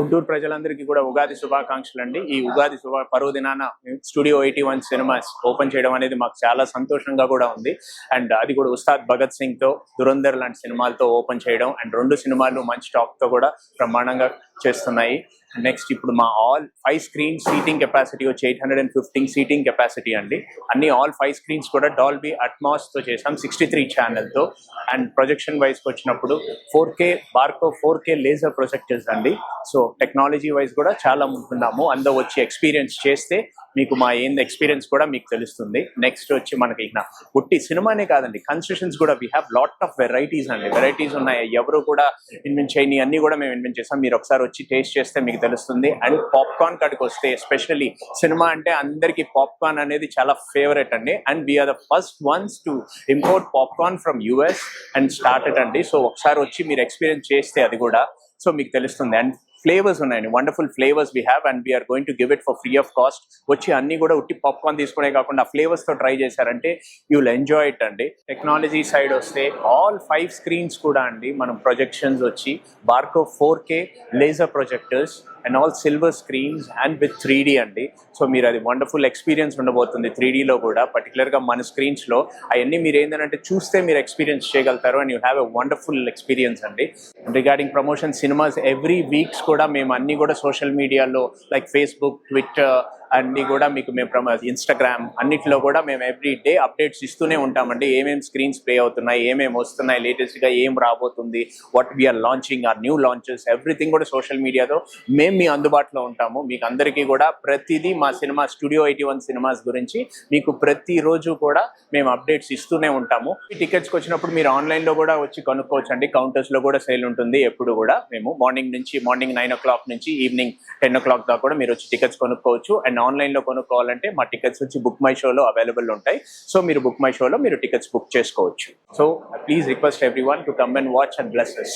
గుంటూరు ప్రజలందరికీ కూడా ఉగాది శుభాకాంక్షలు అండి. ఈ ఉగాది పర్వదినాన స్టూడియో 81 సినిమాస్ ఓపెన్ చేయడం అనేది మాకు చాలా సంతోషంగా కూడా ఉంది. అండ్ అది కూడా ఉస్తాద్ భగత్ సింగ్ తో, దురంధర్ లాంటి సినిమాలతో ఓపెన్ చేయడం, అండ్ 2 సినిమాలు మంచి టాక్ తో కూడా బ్రహ్మాండంగా చేస్తున్నాయి. నెక్స్ట్ ఇప్పుడు మా ఆల్ 5 స్క్రీన్ సీటింగ్ కెపాసిటీ వచ్చి 815 సీటింగ్ కెపాసిటీ అండి. అన్ని ఆల్ 5 స్క్రీన్స్ కూడా డాల్బీ అట్మాస్ తో చేసాం, 63 ఛానల్ తో. అండ్ ప్రొజెక్షన్ వైజ్ వచ్చినప్పుడు 4K Barco 4K laser projectors అండి. సో టెక్నాలజీ వైజ్ కూడా చాలా ముందున్నాము. అందరూ వచ్చి ఎక్స్పీరియన్స్ చేస్తే మీకు మా ఏంది ఎక్స్పీరియన్స్ కూడా మీకు తెలుస్తుంది. నెక్స్ట్ వచ్చి మనకి పుట్టి సినిమానే కాదండి, కన్స్ట్రక్షన్స్ కూడా we have lot of varieties అండి. వెరైటీస్ ఉన్నాయి, ఎవరు కూడా ఇన్వెంట్ చేయని అన్ని కూడా మేము ఇన్వెంట్ చేస్తాం. మీరు ఒకసారి వచ్చి టేస్ట్ చేస్తే మీకు తెలుస్తుంది. అండ్ పాప్కార్న్ కాడికి వస్తే ఎస్పెషల్లీ సినిమా అంటే అందరికీ పాప్కార్న్ అనేది చాలా ఫేవరెట్ అండి. And we are the first ones to import popcorn from US and started అండి. సో ఒకసారి వచ్చి మీరు ఎక్స్పీరియన్స్ చేస్తే అది కూడా సో మీకు తెలుస్తుంది. అండ్ ఫ్లేవర్స్ ఉన్నాయండి, wonderful flavours we have and we are going to give it for free of cost. వచ్చి అన్ని కూడా ఉట్టి పాప్కార్న్ తీసుకునే కాకుండా ఆ ఫ్లేవర్స్ తో ట్రై చేశారంటే యూ విల్ ఎంజాయ్ ఇట్ అండి. టెక్నాలజీ సైడ్ వస్తే ఆల్ 5 స్క్రీన్స్ కూడా అండి మనం ప్రొజెక్షన్స్ వచ్చి Barco 4K laser projectors and all silver screens and with 3D అండి. సో మీరు అది వండర్ఫుల్ ఎక్స్పీరియన్స్ ఉండబోతుంది 3Dలో కూడా. పర్టికులర్గా మన స్క్రీన్స్లో అవన్నీ మీరు ఏంటంటే చూస్తే మీరు ఎక్స్పీరియన్స్ చేయగలుగుతారు and you have a wonderful experience అండి. Regarding promotion cinemas every weeks కూడా మేము అన్ని కూడా సోషల్ మీడియాలో లైక్ ఫేస్బుక్, ట్విట్టర్ అన్ని కూడా మీకు మేము ఇన్స్టాగ్రామ్ అన్నిటిలో కూడా మేము ఎవ్రీ డే అప్డేట్స్ ఇస్తూనే ఉంటామండి. ఏమేమి స్క్రీన్స్ ప్లే అవుతున్నాయి, ఏమేమి వస్తున్నాయి, లేటెస్ట్గా ఏం రాబోతుంది, what we are launching, or new launches, everything కూడా సోషల్ మీడియాతో మేము మీ అందుబాటులో ఉంటాము. మీకు అందరికీ కూడా ప్రతిదీ మా సినిమా స్టూడియో 81 సినిమాస్ గురించి మీకు ప్రతిరోజు కూడా మేము అప్డేట్స్ ఇస్తూనే ఉంటాము. ఈ టికెట్స్కి వచ్చినప్పుడు మీరు ఆన్లైన్లో కూడా వచ్చి కొనుక్కోవచ్చు అండి. కౌంటర్స్లో కూడా సేల్ ఉంటుంది ఎప్పుడు కూడా. మేము మార్నింగ్ 9 o'clock నుంచి ఈవినింగ్ 10 o'clock దాకా కూడా మీరు వచ్చి టికెట్స్ కొనుక్కోవచ్చు. అండ్ ఆన్లైన్లో కొనుక్కోవాలంటే మా టికెట్స్ వచ్చి బుక్ మై షోలో అవైలబుల్ ఉంటాయి. సో మీరు బుక్ మై షోలో మీరు టికెట్స్ బుక్ చేసుకోవచ్చు. So please request everyone to come and watch and bless us.